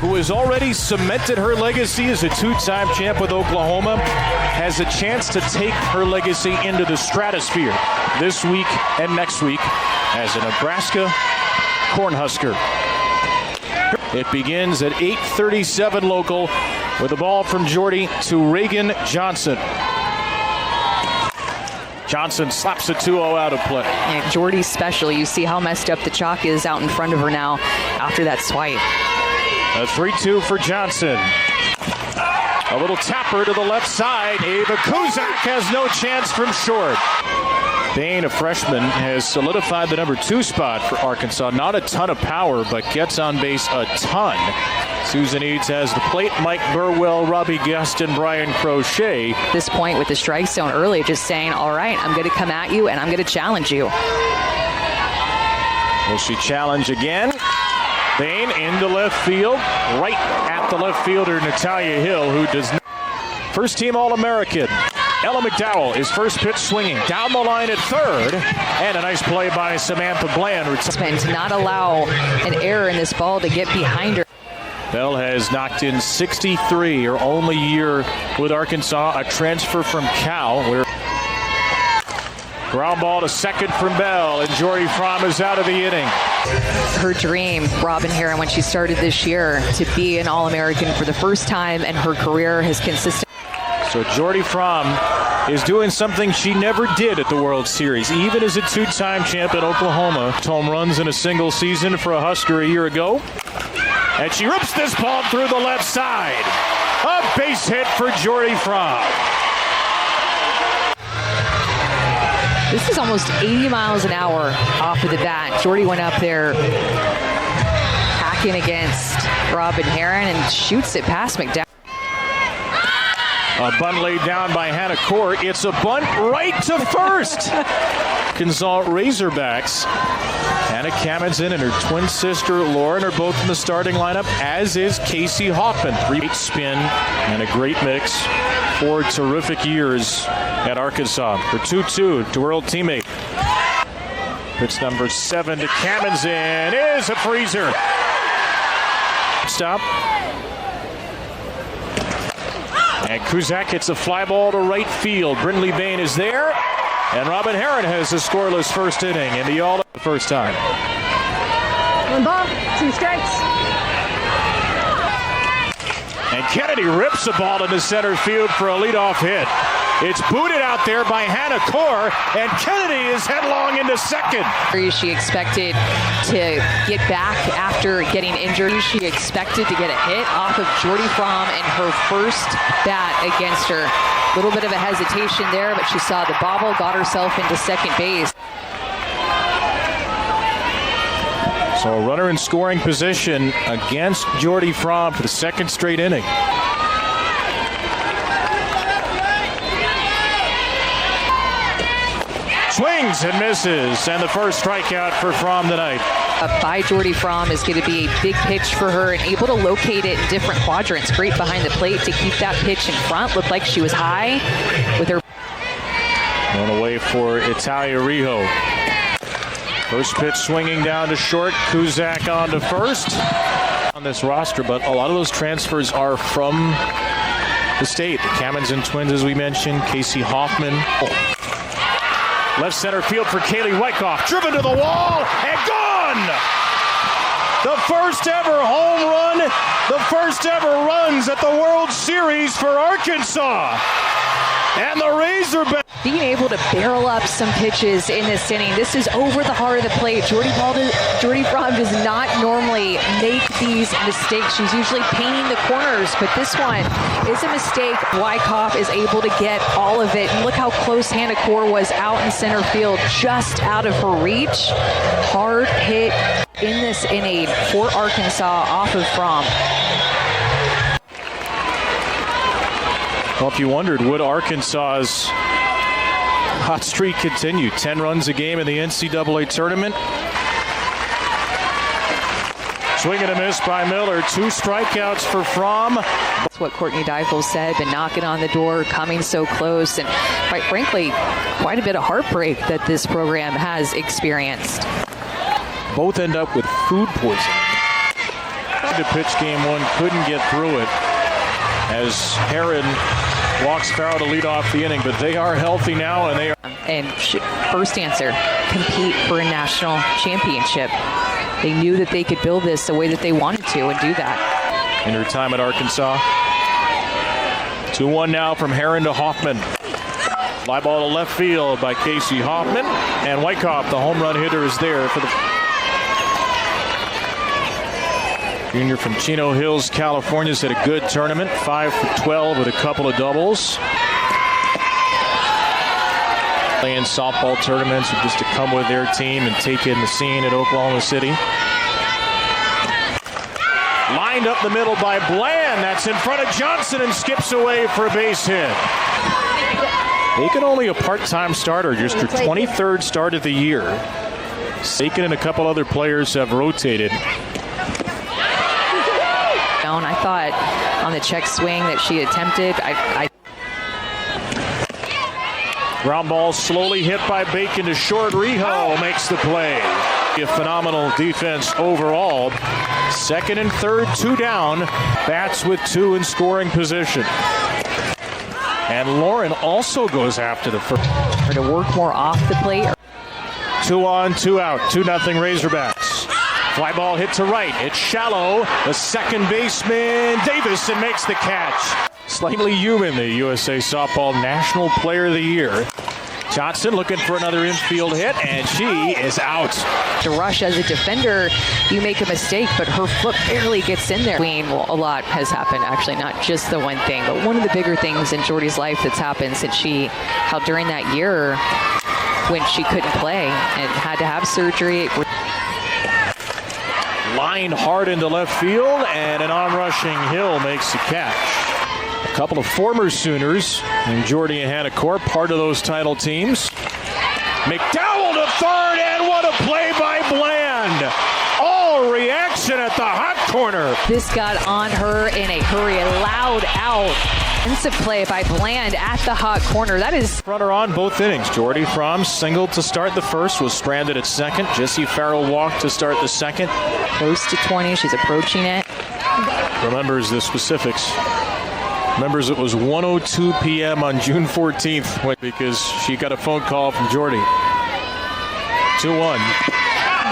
who has already cemented her legacy as a two-time champ with Oklahoma, has a chance to take her legacy into the stratosphere this week and next week as a Nebraska Cornhusker. It begins at 8:37 local with the ball from Jordy to Reagan Johnson. Johnson slaps a 2-0 out of play. Yeah, Jordy's special. You see how messed up the chalk is out in front of her now after that swipe. A 3-2 for Johnson. A little tapper to the left side. Ava Kuzak has no chance from short. Bain, a freshman, has solidified the number 2 spot for Arkansas. Not a ton of power, but gets on base a ton. Susan Eads has the plate. Mike Burwell, Robbie Gaston, Brian Crochet. At this point with the strike zone early, just saying, all right, I'm going to come at you and I'm going to challenge you. Will she challenge again? Bain into left field, right at the left fielder, Natalia Hill, who does not. First team All-American. Ella McDowell is first pitch swinging down the line at third, and a nice play by Samantha Bland. To not allow an error in this ball to get behind her. Bell has knocked in 63, her only year with Arkansas, a transfer from Cal. Where ground ball to second from Bell, and Jordy Fromm is out of the inning. Her dream, Robin Herron, when she started this year, to be an All-American for the first time, and her career has consistent. So Jordy Fromm is doing something she never did at the World Series, even as a two-time champ at Oklahoma. Home runs in a single season for a Husker a year ago. And she rips this ball through the left side. A base hit for Jordy Fromm. This is almost 80 miles an hour off of the bat. Jordy went up there hacking against Robin Herron and shoots it past McDowell. A bunt laid down by Hannah Core. It's a bunt right to first. Arkansas Razorbacks. Hannah Kaminson and her twin sister Lauren are both in the starting lineup, as is Casey Hoffman. 3 spin and a great mix. 4 terrific years at Arkansas. For 2-2 to her old teammate. Pitch number 7 to Kaminson is a freezer. Stop. And Kuzak hits a fly ball to right field. Brindley Bain is there. And Robin Herron has a scoreless first inning in the all the first time. 1 ball, 2 strikes. And Kennedy rips the ball into center field for a leadoff hit. It's booted out there by Hannah Core, and Kennedy is headlong into second. She expected to get back after getting injured. She expected to get a hit off of Jordy Fromm in her first bat against her. A little bit of a hesitation there, but she saw the bobble, got herself into second base. So a runner in scoring position against Jordy Fromm for the second straight inning. Swings and misses, and the first strikeout for Fromm tonight. By Jordy Fromm is going to be a big pitch for her and able to locate it in different quadrants. Great behind the plate to keep that pitch in front. Looked like she was high with her. Going away for Italia Rijo. First pitch swinging down to short. Kuzak on to first on this roster, but a lot of those transfers are from the state. The Kaminson twins, as we mentioned, Casey Hoffman. Left center field for Kaylee Wyckoff. Driven to the wall and gone! The first ever home run, the first ever runs at the World Series for Arkansas. And the Razorbacks. Being able to barrel up some pitches in this inning. This is over the heart of the plate. Jordy Fromm does not normally make these mistakes. She's usually painting the corners, but this one is a mistake. Wyckoff is able to get all of it. And look how close Hannah Core was out in center field, just out of her reach. Hard hit in this inning for Arkansas off of Fromm. Well, if you wondered, would Arkansas's hot streak continue? 10 runs a game in the NCAA tournament. Swing and a miss by Miller. 2 strikeouts for Fromm. That's what Courtney Deifel said, been knocking on the door, coming so close, and quite frankly, quite a bit of heartbreak that this program has experienced. Both end up with food poisoning. tried to pitch game one, couldn't get through it as Herron walks Farrell to lead off the inning, but they are healthy now, and they are. And first answer, compete for a national championship. They knew that they could build this the way that they wanted to and do that. In her time at Arkansas. 2-1 now from Herron to Hoffman. Fly ball to left field by Casey Hoffman, and Wyckoff, the home run hitter, is there for the junior from Chino Hills, California. Has had a good tournament, 5 for 12 with a couple of doubles. Playing softball tournaments just to come with their team and take in the scene at Oklahoma City. Lined up the middle by Bland. That's in front of Johnson and skips away for a base hit. Aiken only a part-time starter, just her 23rd start of the year. Aiken and a couple other players have rotated. I thought on the check swing that she attempted, Ground ball slowly hit by Bacon to short. Riho makes the play. A phenomenal defense overall. Second and third, 2 down. Bats with 2 in scoring position. And Lauren also goes after the first. to work more off the plate. 2 on, 2 out, 2-0 Razorbacks. Fly ball hit to right. It's shallow. The second baseman, Davison, makes the catch. Slightly human, the USA Softball National Player of the Year. Johnson looking for another infield hit, and she is out. To rush as a defender, you make a mistake, but her foot barely gets in there. Well, a lot has happened, actually, not just the one thing, but one of the bigger things in Jordy's life that's happened since how during that year when she couldn't play and had to have surgery. Line hard into left field, and an on-rushing Hill makes the catch. A couple of former Sooners and Jordy and Hannah Core, part of those title teams. McDowell to third, and what a play by Bland. All reaction at the hot corner. This got on her in a hurry, a loud out. Defensive play by Bland at the hot corner. That is runner on both innings. Jordy Fromm singled to start the first, was stranded at second. Jessie Farrell walked to start the second. Close to 20, she's approaching it. Remembers the specifics. Remembers it was 1:02 p.m. on June 14th because she got a phone call from Jordy. 2-1.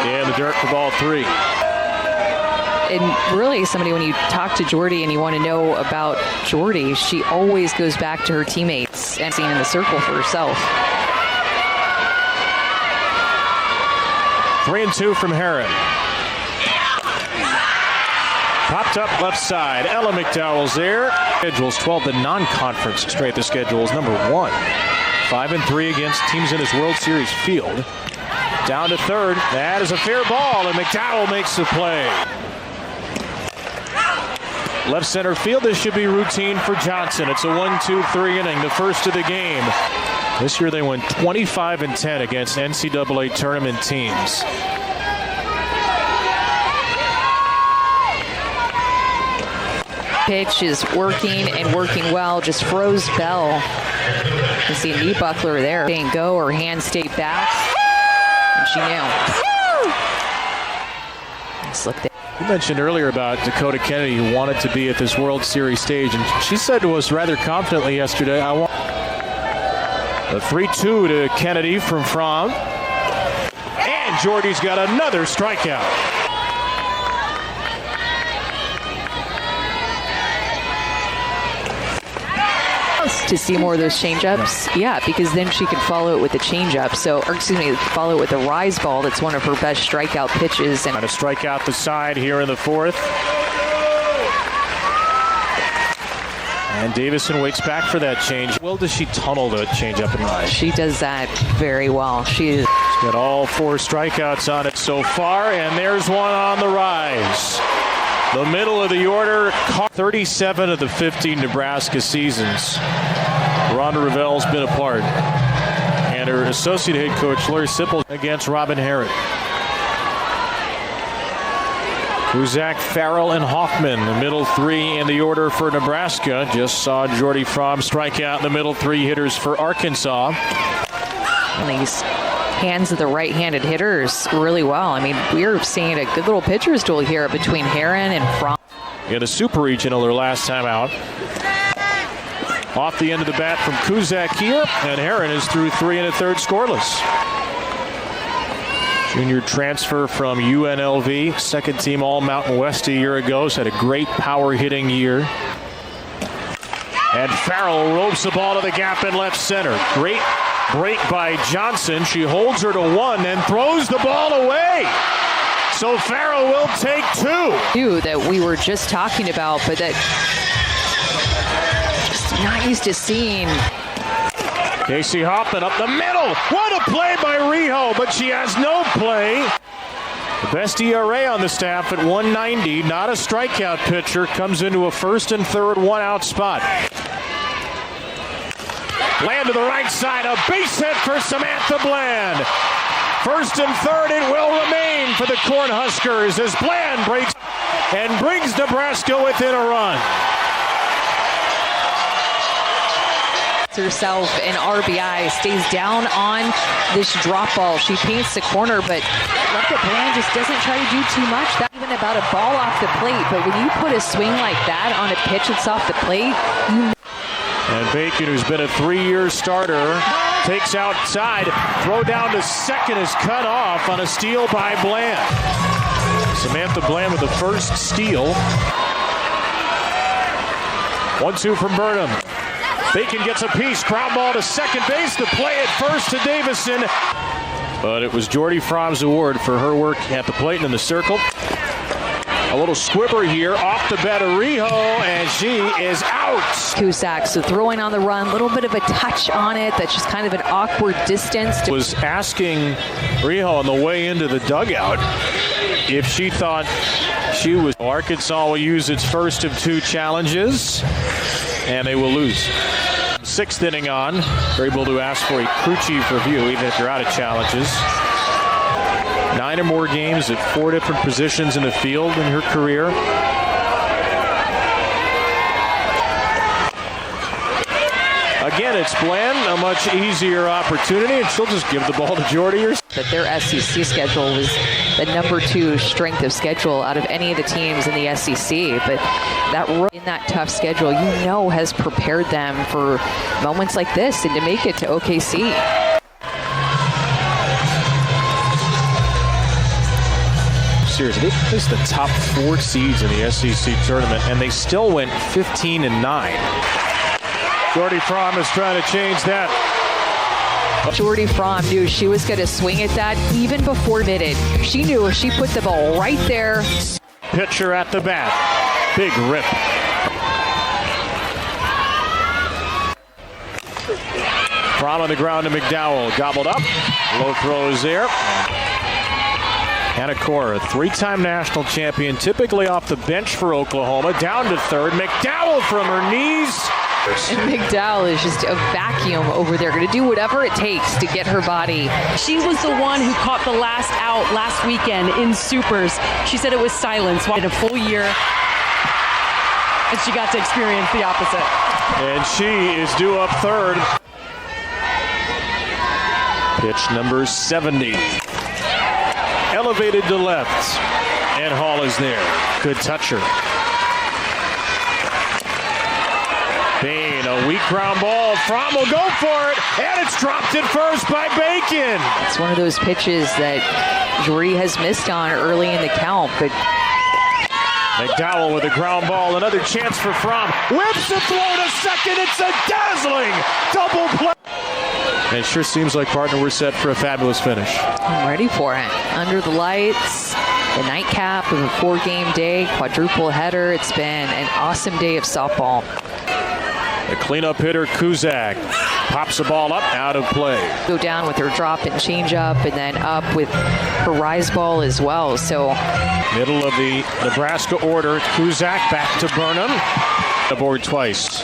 Yeah, the dirt for ball 3. And really, somebody, when you talk to Jordy and you want to know about Jordy, she always goes back to her teammates and seen in the circle for herself. 3-2 from Herron. Popped up left side. Ella McDowell's there. Schedules 12 the non-conference straight. The schedule is number 1. 5-3 against teams in his World Series field. Down to third. That is a fair ball, and McDowell makes the play. Left center field. This should be routine for Johnson. It's a 1-2-3 inning, the first of the game. This year they went 25-10 against NCAA tournament teams. Pitch is working and working well. Just froze Bell. You see a knee buckler there. Didn't go. Her hand stayed back. And she knew. Let's look there. You mentioned earlier about Dakota Kennedy, who wanted to be at this World Series stage, and she said to us rather confidently yesterday, I want a 3-2 to Kennedy from Fromm. And Jordy's got another strikeout. To see more of those changeups, yeah, because then she could follow it with a changeup. Follow it with a rise ball. That's one of her best strikeout pitches. And to strike out the side here in the fourth. And Davison waits back for that change. Well, does she tunnel the changeup and rise? She does that very well. She's got all 4 strikeouts on it so far, and there's one on the rise. The middle of the order, 37 of the 50 Nebraska seasons. Rhonda Ravel's been a part. And her associate head coach, Lori Sipple, against Robin Herron. Kuzak, Farrell, and Hoffman, the middle 3 in the order for Nebraska. Just saw Jordy Fromm strike out in the middle 3 hitters for Arkansas. these hands of the right-handed hitters really well. I mean, we're seeing a good little pitcher's duel here between Heron and Fromm. In a super regional, their last time out. Off the end of the bat from Kuzak here, and Heron is through 3 1/3 scoreless. Junior transfer from UNLV, second team All-Mountain West a year ago, has had a great power hitting year. And Farrell ropes the ball to the gap in left center. Great break by Johnson. She holds her to 1 and throws the ball away. So Farrell will take 2. That we were just talking about, but that just not used to seeing. Casey Hoffman up the middle. What a play by Rijo, but she has no play. The best ERA on the staff at 190. Not a strikeout pitcher. Comes into a 1st and 3rd 1-out spot. Bland to the right side. A base hit for Samantha Bland. 1st and 3rd it will remain for the Cornhuskers as Bland breaks and brings Nebraska within a run. Herself an RBI, stays down on this drop ball. She paints the corner, but Rebecca Bland just doesn't try to do too much. Not even about a ball off the plate, but when you put a swing like that on a pitch that's off the plate, And Bacon, who's been a 3-year starter, takes outside. Throw down to second is cut off on a steal by Bland. Samantha Bland with the first steal. 1-2 from Burnham. Bacon gets a piece. Ground ball to second base. The play at first to Davison. But it was Jordy Fromm's award for her work at the plate and in the circle. A little squibber here off the bat of Rijo, and she is out. Kuzak, so throwing on the run, a little bit of a touch on it. That's just kind of an awkward distance. Was asking Rijo on the way into the dugout if she thought she was. Arkansas will use its first of 2 challenges, and they will lose. 6th inning on. They're able to ask for a crew chief review, even if they're out of challenges. 9 or more games at 4 different positions in the field in her career. Again, it's Bland, a much easier opportunity, and she'll just give the ball to Jordy. That their SEC schedule was the number 2 strength of schedule out of any of the teams in the SEC. But that in that tough schedule, has prepared them for moments like this and to make it to OKC. Seriously, they placed the top 4 seeds in the SEC tournament, and they still went 15-9. Jordy Fromm is trying to change that. Jordy Fromm knew she was going to swing at that even before it. She knew if she put the ball right there. Pitcher at the bat. Big rip. Fromm on the ground to McDowell. Gobbled up. Low throw is there. Hannah Cora, 3-time national champion, typically off the bench for Oklahoma. Down to 3rd. McDowell from her knees. And McDowell is just a vacuum over there, going to do whatever it takes to get her body. She was the one who caught the last out last weekend in Supers. She said it was silence in a full year, and she got to experience the opposite. And she is due up 3rd. Pitch number 70. Elevated to left, and Hall is there. Good toucher. Bain, a weak ground ball. Fromm will go for it, and it's dropped at first by Bacon. It's one of those pitches that Jordy has missed on early in the count, but McDowell with a ground ball. Another chance for Fromm. Whips the throw to second. It's a dazzling double play. And it sure seems like, partner, we're set for a fabulous finish. I'm ready for it. Under the lights, the nightcap of a 4-game day, quadruple header. It's been an awesome day of softball. The cleanup hitter, Kuzak, pops the ball up, out of play. Go down with her drop and change up, and then up with her rise ball as well. So middle of the Nebraska order, Kuzak back to Burnham. Aboard twice.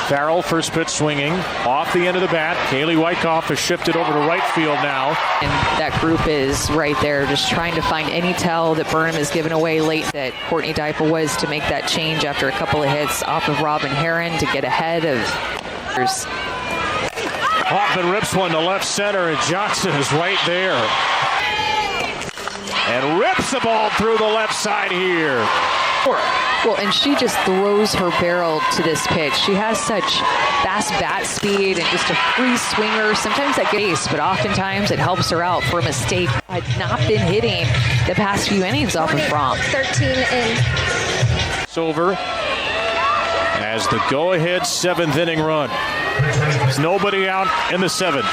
Farrell, first pitch swinging, off the end of the bat. Kaylee Wyckoff has shifted over to right field now. And that group is right there, just trying to find any tell that Burnham has given away late, that Courtney Diaper was to make that change after a couple of hits off of Robin Heron to get ahead of. Hoffman rips one to left center, and Johnson is right there. And rips the ball through the left side here. Well, and she just throws her barrel to this pitch. She has such fast bat speed and just a free swinger. Sometimes that gets, but oftentimes it helps her out for a mistake. Had not been hitting the past few innings off of Fromm. 13 in. It's over as the go-ahead 7th inning run. There's nobody out in the 7th.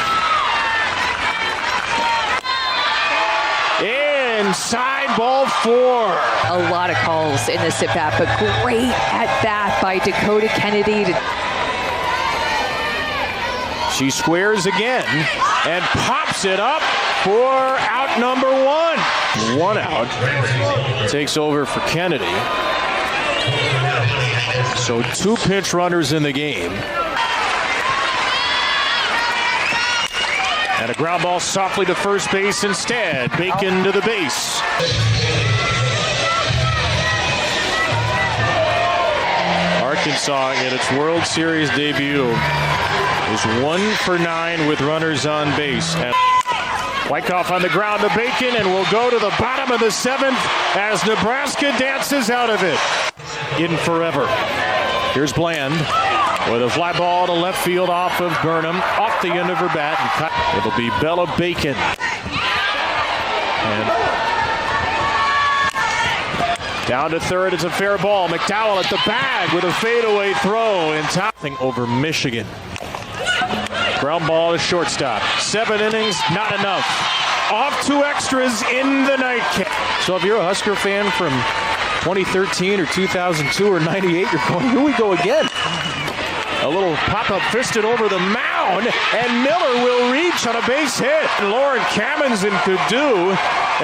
Inside ball 4. A lot of calls in this at-bat, but great at-bat by Dakota Kennedy. She squares again and pops it up for out number 1. 1 out. Takes over for Kennedy. So 2 pinch runners in the game. And a ground ball softly to first base instead. Bacon to the base. Arkansas in its World Series debut is 1 for 9 with runners on base. And Wyckoff on the ground to Bacon, and will go to the bottom of the 7th as Nebraska dances out of it. In forever. Here's Bland with a fly ball to left field off of Burnham, off the end of her bat, and cut. It'll be Bella Bacon. And down to third, it's a fair ball. McDowell at the bag with a fadeaway throw in topping over Michigan. Ground ball to shortstop. 7 innings, not enough. Off 2 extras in the nightcap. So if you're a Husker fan from 2013 or 2002 or 98, you're going, here we go again. A little pop-up fisted over the mound, and Miller will reach on a base hit. And Lauren Kamenzen could do.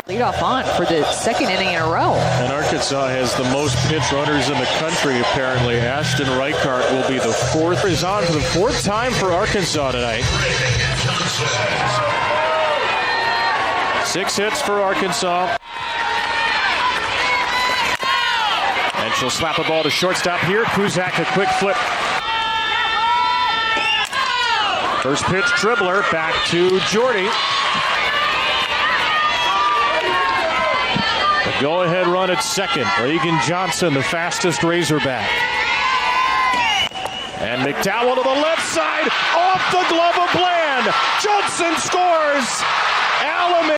Lead off on for the 2nd inning in a row. And Arkansas has the most pinch runners in the country, apparently. Ashton Reichart will be the 4th. Is on for the 4th time for Arkansas tonight. 6 hits for Arkansas. And she'll slap a ball to shortstop here. Kuzak, a quick flip. First pitch dribbler back to Jordy. The go-ahead run at second. Reagan Johnson, the fastest Razorback. And McDowell to the left side, off the glove of Bland. Johnson scores. Allen.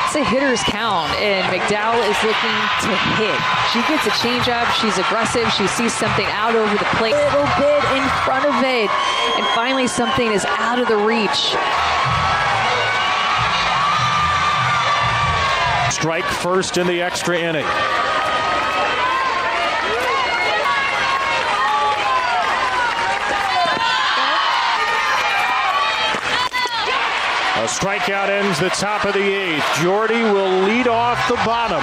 It's a hitter's count, and McDowell is looking to hit. She gets a changeup. She's aggressive. She sees something out over the plate, a little bit in front of it, and finally something is out of the reach. Strike first in the extra inning. A strikeout ends the top of the 8th. Jordy will lead off the bottom.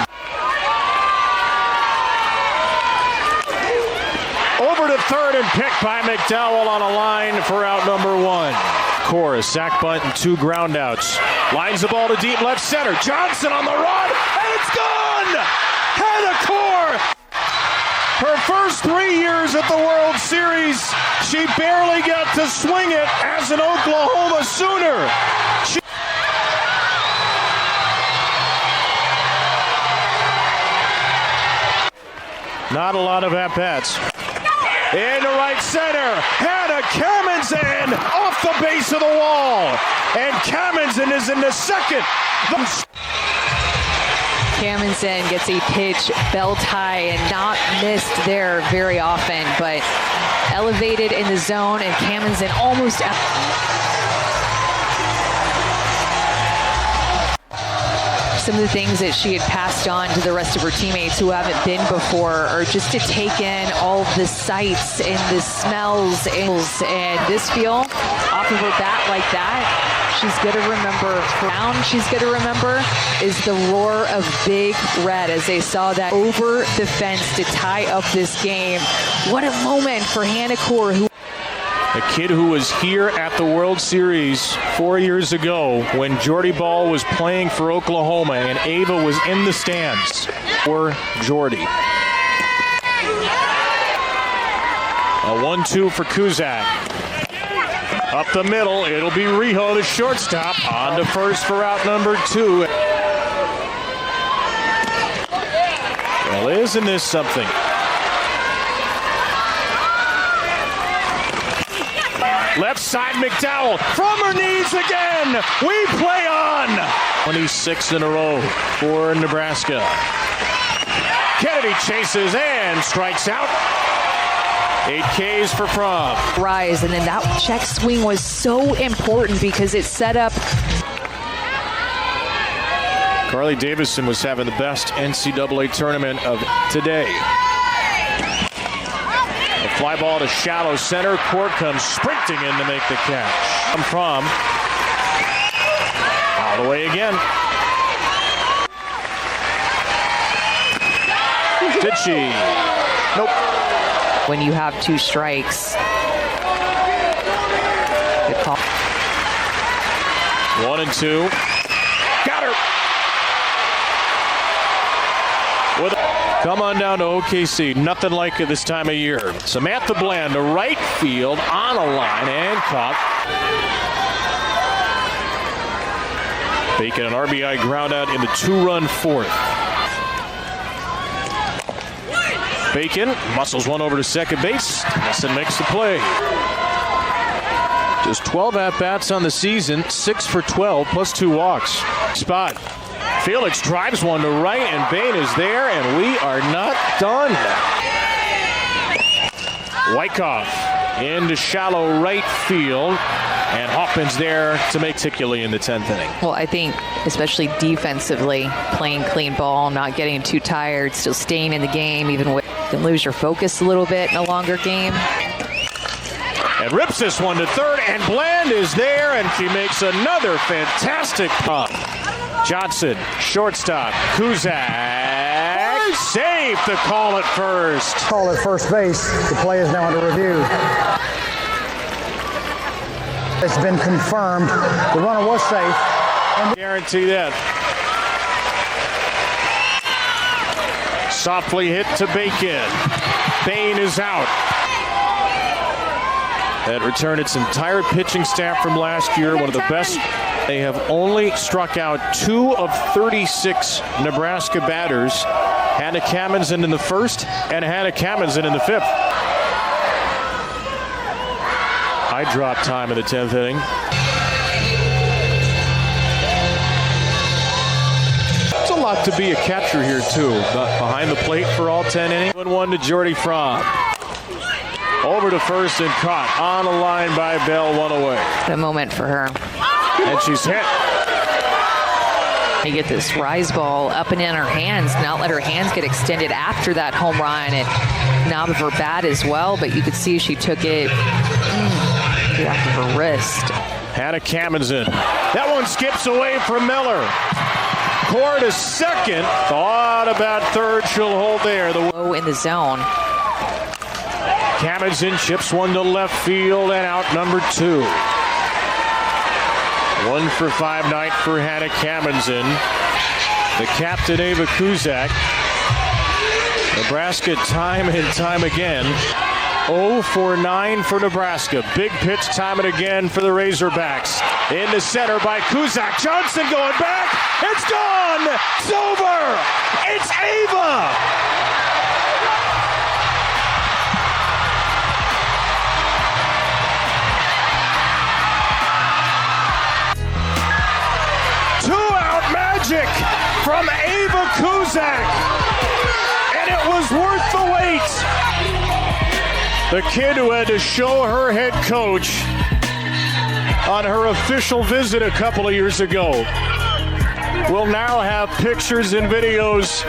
Over to third and picked by McDowell on a line for out number 1. Core, a sac bunt and 2 groundouts. Lines the ball to deep left center. Johnson on the run, and it's gone! Hannah Core! Her first 3 years at the World Series, she barely got to swing it as an Oklahoma Sooner. Not a lot of at-bats. Into right center, Hannah Kamenzen off the base of the wall. And Kamenzen is in the second. Kamenzen gets a pitch belt high and not missed there very often, but elevated in the zone, and Kamenzen almost some of the things that she had passed on to the rest of her teammates who haven't been before, are just to take in all the sights and the smells and this feel off of her bat like that. She's going to remember. Round she's going to remember is the roar of Big Red as they saw that over the fence to tie up this game. What a moment for Hannah Core, who a kid who was here at the World Series 4 years ago when Jordy Ball was playing for Oklahoma and Ava was in the stands for Jordy. A 1-2 for Kuzak. Up the middle, it'll be Riho, the shortstop, on to first for out number 2. Well, isn't this something? Left side, McDowell from her knees again. We play on. 26 in a row for Nebraska. Kennedy chases and strikes out. 8 Ks for Fromm. Rise, and then that check swing was so important because it set up. Carly Davison was having the best NCAA tournament of today. A fly ball to shallow center. Court comes sprinting in to make the catch. Fromm. All the way again. Did she? Nope. When you have 2 strikes. Good call. 1 and 2. Got her. Come on down to OKC. Nothing like it this time of year. Samantha Bland to right field on a line and caught. Bacon an RBI ground out in the 2-run 4th. Bacon muscles one over to second base. Nelson makes the play. Just 12 at-bats on the season, 6 for 12, plus 2 walks. Spot. Felix drives one to right, and Bain is there, and we are not done. Wyckoff into shallow right field, and Hoffman's there to make particularly in the 10th inning. Well, I think especially defensively, playing clean ball, not getting too tired, still staying in the game, even with you can lose your focus a little bit in a longer game. And rips this one to third, and Bland is there, and she makes another fantastic pop. Johnson, shortstop, Kuzak, safe to call it first. Call at first base. The play is now under review. It's been confirmed. The runner was safe. Guarantee that. Softly hit to Bacon. Bain is out. That returned its entire pitching staff from last year, one of the best. They have only struck out 2 of 36 Nebraska batters. Hannah Kamenson in the 1st and Hannah Kamenson in the 5th. High drop time in the 10th inning. It's a lot to be a catcher here, too. Behind the plate for all 10 innings. 1-1 to Jordy Fromm. Over to first and caught. On a line by Bell, 1 away. What a moment for her. And she's hit. You get this rise ball up and in her hands, not let her hands get extended after that home run, and now of her bat as well, but you could see she took it off of her wrist. Hannah Kamenson. That one skips away from Miller. Core to second. Thought about third. She'll hold there. Low in the zone. Kamenson chips one to left field and out number 2. 1 for 5 night for Hannah Kamenson. The captain, Ava Kuzak. Nebraska time and time again. 0 for 9 for Nebraska. Big pitch time and again for the Razorbacks. In the center by Kuzak. Johnson going back. It's gone. It's over. It's Ava. From Ava Kuzak, and it was worth the wait. The kid who had to show her head coach on her official visit a couple of years ago will now have pictures and videos.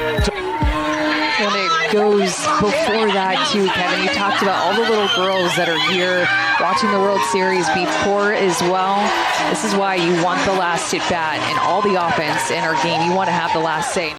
And it goes before that too, Kevin. You talked about all the little girls that are here watching the World Series before as well. This is why you want the last at bat and all the offense in our game. You want to have the last say.